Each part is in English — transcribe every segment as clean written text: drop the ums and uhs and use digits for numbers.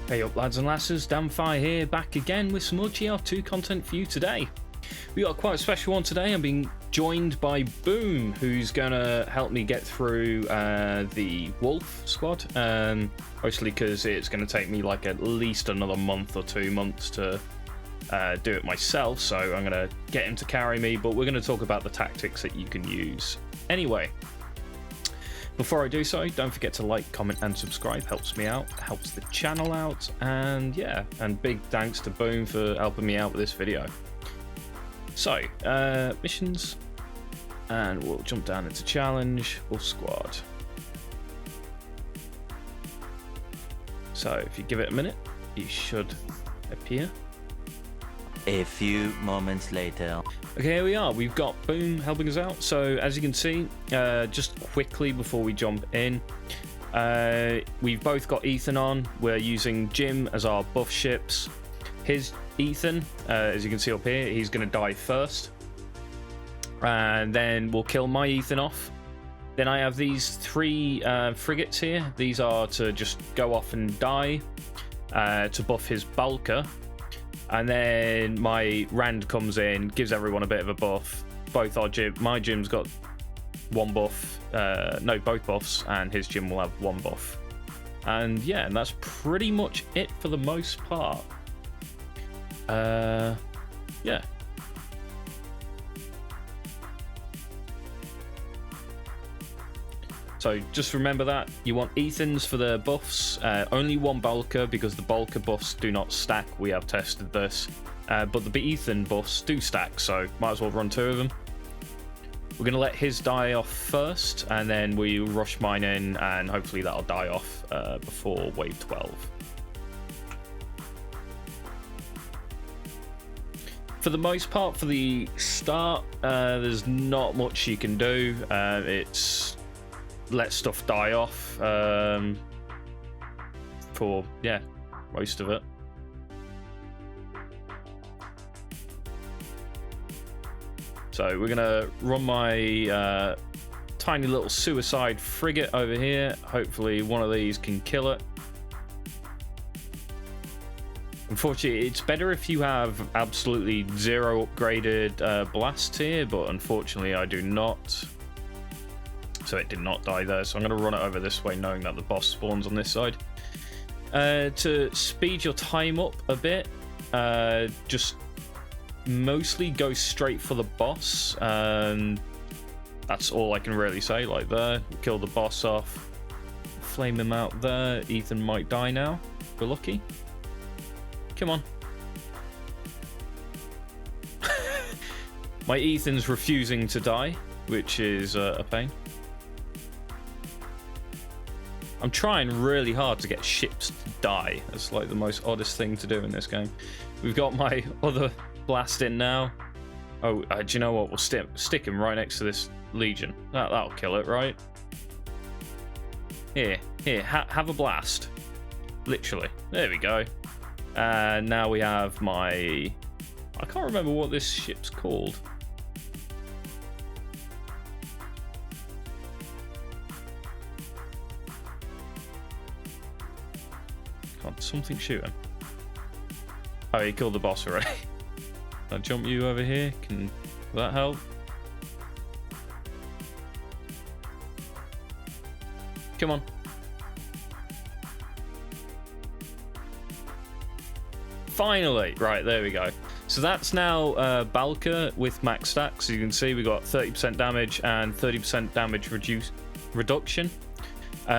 Hey up lads and lasses, Damfire here, back again with some more GR2 content for you today. We got quite a special one today. I'm being joined by Boom, who's going to help me get through the Wolf squad, mostly because it's going to take me like at least another month or 2 months to do it myself, so I'm going to get him to carry me, but we're going to talk about the tactics that you can use. Anyway, before I do so, don't forget to like, comment and subscribe. Helps me out, helps the channel out, and yeah, and big thanks to Boom for helping me out with this video. So, missions, and we'll jump down into challenge, Wolf squad. So if you give it a minute, you should appear. A few moments later. Okay, here we are. We've got Boom helping us out. So as you can see, just quickly before we jump in, we've both got Ethan on. We're using Jim as our buff ships. His Ethan, as you can see up here, he's going to die first. And then we'll kill my Ethan off. Then I have these three frigates here. These are to just go off and die to buff his Bulker. And then my Rand comes in, gives everyone a bit of a buff. Both our my Jim's got one buff, no, both buffs, and his Jim will have one buff. And yeah, and that's pretty much it for the most part. Yeah. So just remember that you want Ethans for the buffs, only one Bulker because the Bulker buffs do not stack. We have tested this, but the Ethan buffs do stack, so might as well run two of them. We're going to let his die off first, and then we rush mine in, and hopefully that'll die off before wave 12. For the most part, for the start, there's not much you can do. It's let stuff die off for, yeah, most of it. So we're gonna run my tiny little suicide frigate over here. Hopefully one of these can kill it. Unfortunately, it's better if you have absolutely zero upgraded blasts here, but unfortunately I do not. So it did not die there, so I'm going to run it over this way, knowing that the boss spawns on this side. To speed your time up a bit, just mostly go straight for the boss. That's all I can really say. Like there, kill the boss off, flame him out there. Ethan might die now. We're lucky. Come on. My Ethan's refusing to die, which is a pain. I'm trying really hard to get ships to die. That's like the most oddest thing to do in this game. We've got my other blast in now. Oh, do you know what? We'll stick him right next to this Legion. That'll kill it, right? Here, have a blast. Literally. There we go. And now we have my... I can't remember what this ship's called. Something shoot him. Oh, he killed the boss already. I'll jump you over here. Will that help? Come on. Finally! Right, there we go. So that's now Bulker with max stacks. So you can see we got 30% damage and 30% damage reduction.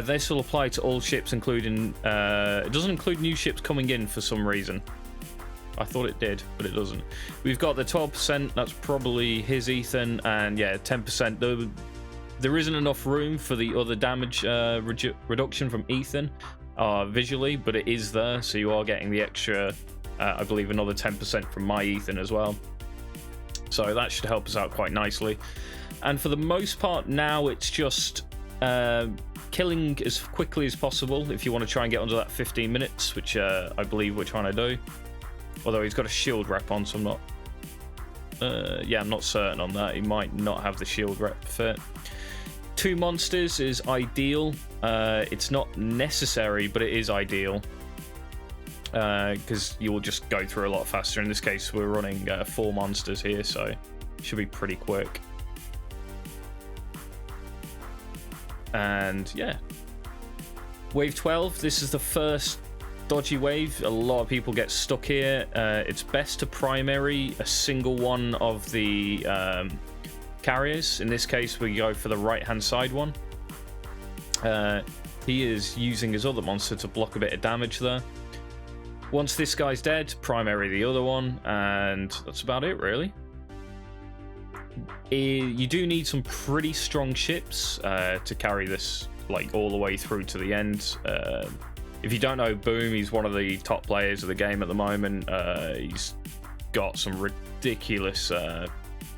This will apply to all ships, including... it doesn't include new ships coming in for some reason. I thought it did, but it doesn't. We've got the 12%, that's probably his Ethan, and yeah, 10%. There isn't enough room for the other damage reduction from Ethan visually, but it is there, so you are getting the extra, I believe, another 10% from my Ethan as well. So that should help us out quite nicely. And for the most part now, it's just... killing as quickly as possible if you want to try and get under that 15 minutes, which I believe we're trying to do. Although he's got a shield rep on, so I'm not... yeah, I'm not certain on that. He might not have the shield rep fit. 2 monsters is ideal. It's not necessary, but it is ideal. because you'll just go through a lot faster. In this case, we're running 4 monsters here, so it should be pretty quick. And yeah, wave 12, this is the first dodgy wave. A lot of people get stuck here. It's best to primary a single one of the carriers. In this case, we go for the right hand side one. He is using his other monster to block a bit of damage there. Once this guy's dead, primary the other one, and that's about it, really. You do need some pretty strong ships to carry this like all the way through to the end. If you don't know Boom, he's one of the top players of the game at the moment. He's got some ridiculous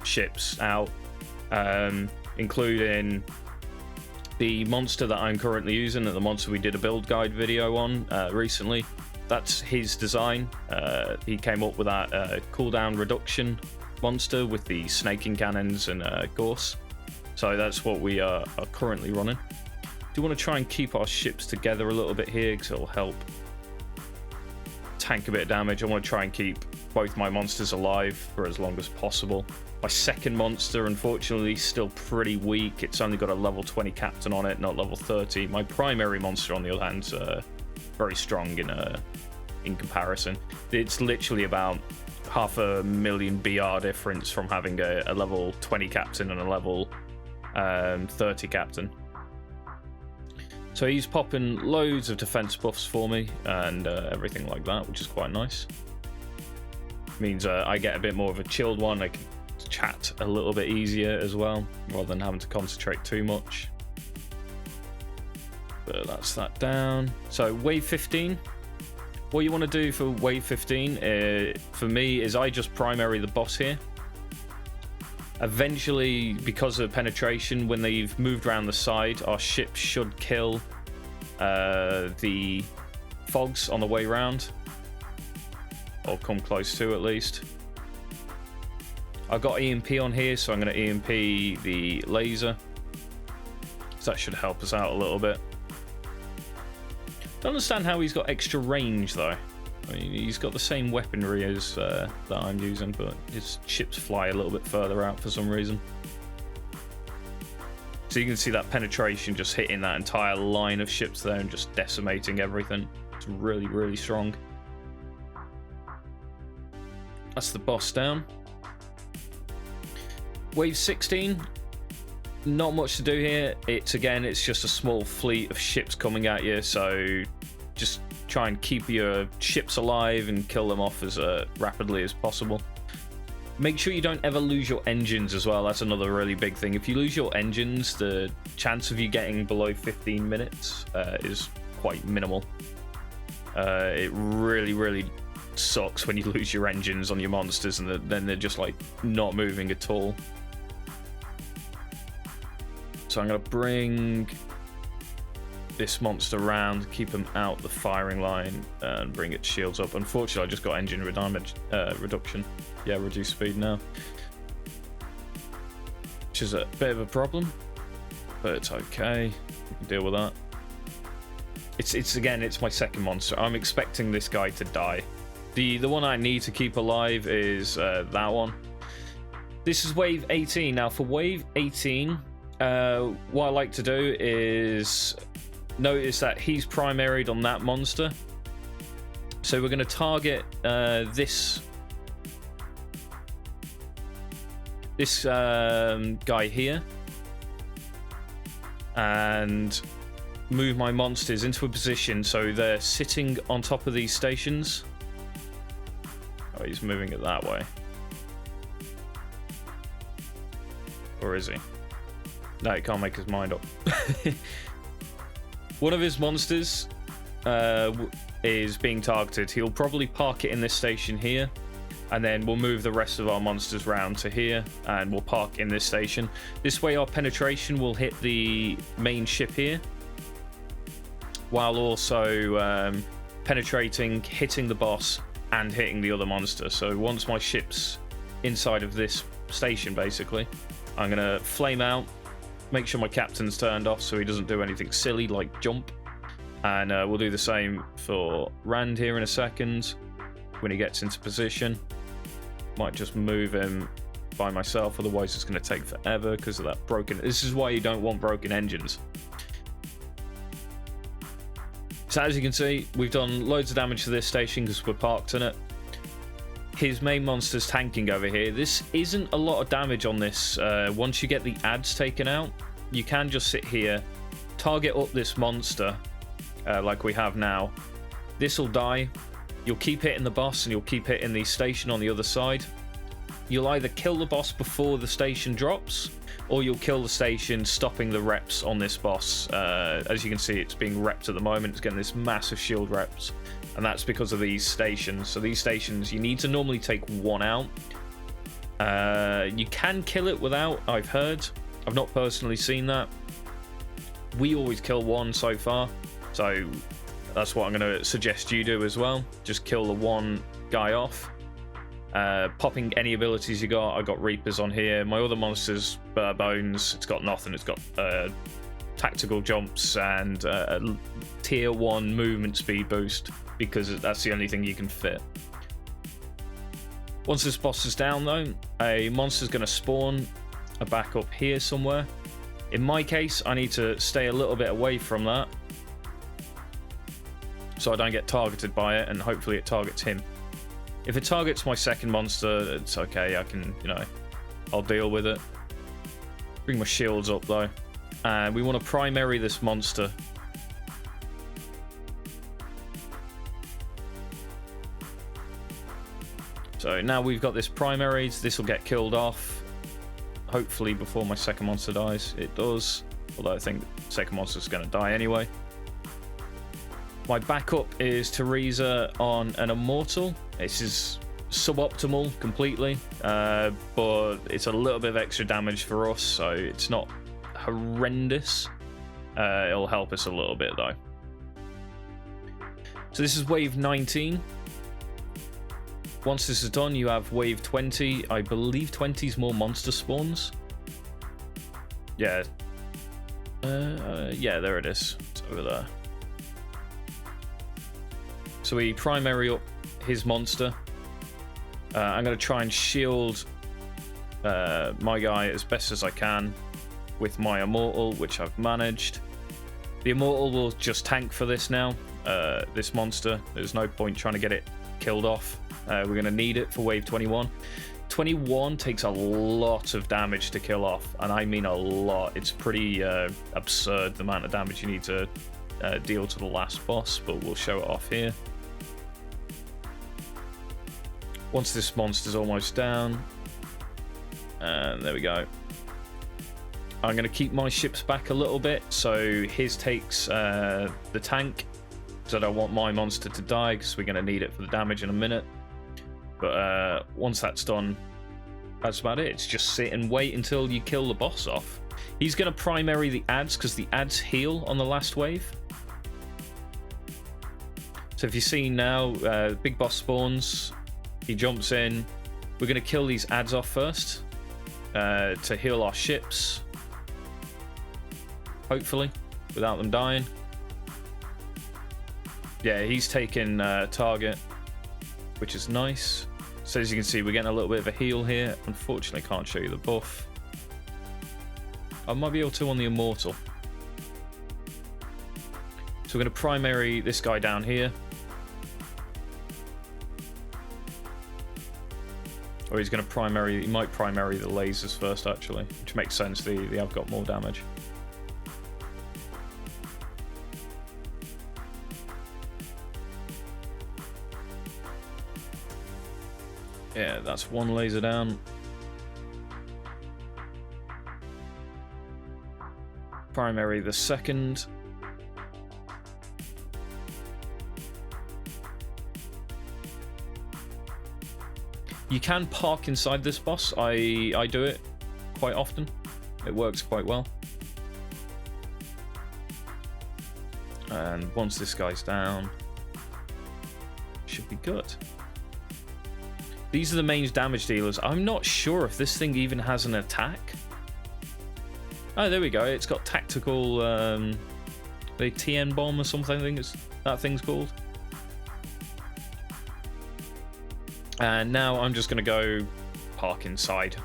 ships out, including the monster that I'm currently using, and the monster we did a build guide video on recently. That's his design. He came up with that cooldown reduction monster with the snaking cannons and gorse. So that's what we are currently running. Do want to try and keep our ships together a little bit here because it'll help tank a bit of damage. I want to try and keep both my monsters alive for as long as possible. My second monster, unfortunately, still pretty weak. It's only got a level 20 captain on it, not level 30. My primary monster, on the other hand, very strong in comparison. It's literally about 500,000 BR difference from having a level 20 captain and a level 30 captain. So he's popping loads of defense buffs for me and everything like that, which is quite nice. Means I get a bit more of a chilled one. I can chat a little bit easier as well, rather than having to concentrate too much. But that's that down. So wave 15. What you want to do for wave 15 for me is I just primary the boss here. Eventually, because of penetration, when they've moved around the side, our ship should kill the fogs on the way round, or come close to at least. I've got EMP on here, so I'm going to EMP the laser. So that should help us out a little bit. Don't understand how he's got extra range though. I mean, he's got the same weaponry as that I'm using, but his ships fly a little bit further out for some reason. So you can see that penetration just hitting that entire line of ships there and just decimating everything. It's really, really strong. That's the boss down. Wave 16. Not much to do here. It's just a small fleet of ships coming at you, so just try and keep your ships alive and kill them off as rapidly as possible. Make sure you don't ever lose your engines as well. That's another really big thing. If you lose your engines, the chance of you getting below 15 minutes is quite minimal. It really, really sucks when you lose your engines on your monsters and then they're just like not moving at all. So I'm going to bring this monster around, keep him out the firing line, and bring its shields up. Unfortunately, I just got engine reduction. Yeah, reduced speed now. Which is a bit of a problem, but it's okay. We can deal with that. It's my second monster. I'm expecting this guy to die. The one I need to keep alive is that one. This is wave 18. Now, for wave 18... what I like to do is notice that he's primaried on that monster. So we're going to target this guy here and move my monsters into a position so they're sitting on top of these stations. Oh, he's moving it that way. Or is he? No, he can't make his mind up. One of his monsters is being targeted. He'll probably park it in this station here, and then we'll move the rest of our monsters round to here, and we'll park in this station. This way our penetration will hit the main ship here, while also penetrating, hitting the boss, and hitting the other monster. So once my ship's inside of this station, basically, I'm going to flame out, make sure my captain's turned off so he doesn't do anything silly like jump, And we'll do the same for Rand here in a second when he gets into position. Might just move him by myself, otherwise it's going to take forever because of that broken. This is why you don't want broken engines. So as you can see, we've done loads of damage to this station because we're parked in it. His main monster's tanking over here. This isn't a lot of damage on this. Once you get the ads taken out, you can just sit here, target up this monster like we have now. This will die. You'll keep hitting the boss and you'll keep hitting the station on the other side. You'll either kill the boss before the station drops, or you'll kill the station stopping the reps on this boss. As you can see, it's being repped at the moment. It's getting this massive shield reps, and that's because of these stations. So these stations, you need to normally take one out. You can kill it without, I've heard. I've not personally seen that. We always kill one so far, so that's what I'm going to suggest you do as well. Just kill the one guy off. Popping any abilities you got. I got Reapers on here. My other monsters, Bones, it's got nothing. It's got tactical jumps and a tier 1 movement speed boost because that's the only thing you can fit. Once this boss is down though, a monster's going to spawn back up here somewhere. In my case, I need to stay a little bit away from that so I don't get targeted by it, and hopefully it targets him. If it targets my second monster, it's okay. I can, I'll deal with it. Bring my shields up though. And we want to primary this monster. So now we've got this primary. This will get killed off. Hopefully before my second monster dies. It does. Although I think the second monster's going to die anyway. My backup is Teresa on an Immortal. This is suboptimal completely, but it's a little bit of extra damage for us, so it's not horrendous. It'll help us a little bit though. So this is wave 19. Once this is done, you have wave 20. I believe 20 is more monster spawns. Yeah. Yeah, there it is. It's over there. So we primary up his monster. I'm going to try and shield my guy as best as I can with my Immortal, which I've managed. The Immortal will just tank for this now, this monster. There's no point trying to get it killed off. We're going to need it for wave 21. 21 takes a lot of damage to kill off, and I mean a lot. It's pretty absurd the amount of damage you need to deal to the last boss, but we'll show it off here. Once this monster's almost down, and there we go. I'm going to keep my ships back a little bit, so his takes the tank, because I don't want my monster to die, because we're going to need it for the damage in a minute. But once that's done, that's about it. It's just sit and wait until you kill the boss off. He's going to primary the ads, because the ads heal on the last wave. So if you see now, big boss spawns. He jumps in. We're going to kill these ads off first to heal our ships. Hopefully, without them dying. Yeah, he's taking target, which is nice. So as you can see, we're getting a little bit of a heal here. Unfortunately, I can't show you the buff. I might be able to on the Immortal. So we're going to primary this guy down here. Or he's going to primary, he might primary the lasers first actually, which makes sense, they have got more damage. Yeah, that's one laser down. Primary the second. You can park inside this boss. I do it quite often. It works quite well. And once this guy's down, should be good. These are the main damage dealers. I'm not sure if this thing even has an attack. Oh, there we go. It's got tactical The TN bomb or something, I think that thing's called. And now I'm just going to go park inside.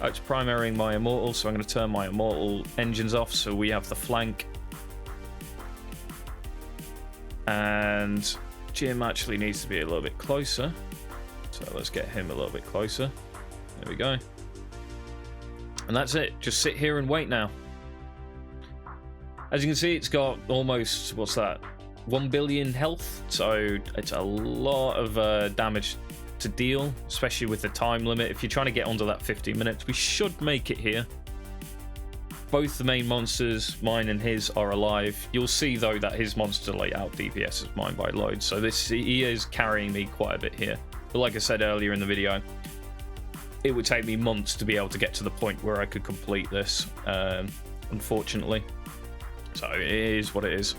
It's primarying my immortal, so I'm going to turn my immortal engines off so we have the flank. And Jim actually needs to be a little bit closer, so let's get him a little bit closer. There we go. And that's it. Just sit here and wait now. As you can see, it's got almost, what's that, 1 billion health, so it's a lot of damage to deal, especially with the time limit. If you're trying to get under that 15 minutes, we should make it here. Both the main monsters, mine and his, are alive. You'll see, though, that his monster like out DPSs mine by loads, so he is carrying me quite a bit here. But like I said earlier in the video, it would take me months to be able to get to the point where I could complete this, unfortunately. So it is what it is.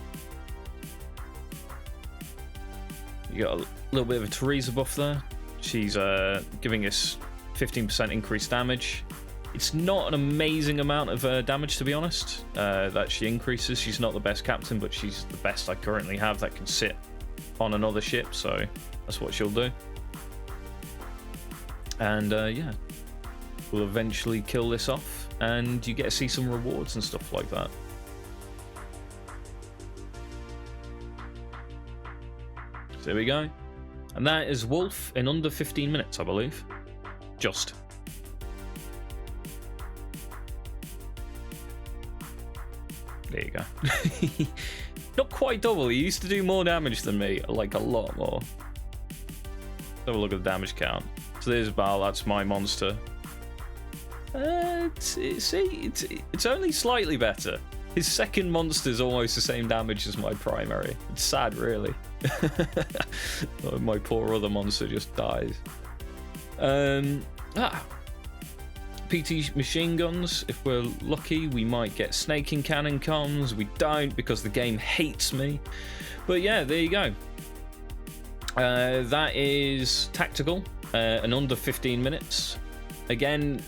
You got a little bit of a Teresa buff there. She's giving us 15% increased damage. It's not an amazing amount of damage, to be honest, that she increases. She's not the best captain, but she's the best I currently have that can sit on another ship, so that's what she'll do. And yeah, we'll eventually kill this off, and you get to see some rewards and stuff like that. So there we go. And that is Wolf in under 15 minutes, I believe. Just. There you go. Not quite double. He used to do more damage than me, like a lot more. Have a look at the damage count. So there's Baal, that's my monster. It's only slightly better. His second monster is almost the same damage as my primary. It's sad, really. My poor other monster just dies. PT machine guns. If we're lucky, we might get snaking cannon comms. We don't, because the game hates me. But yeah, there you go. That is tactical and under 15 minutes. Again,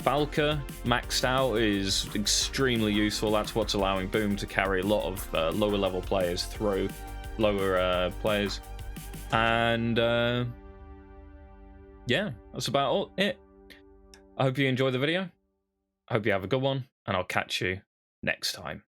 Valka maxed out is extremely useful. That's what's allowing Boom to carry a lot of lower level players through lower players. And yeah, that's about it. I hope you enjoyed the video. I hope you have a good one, and I'll catch you next time.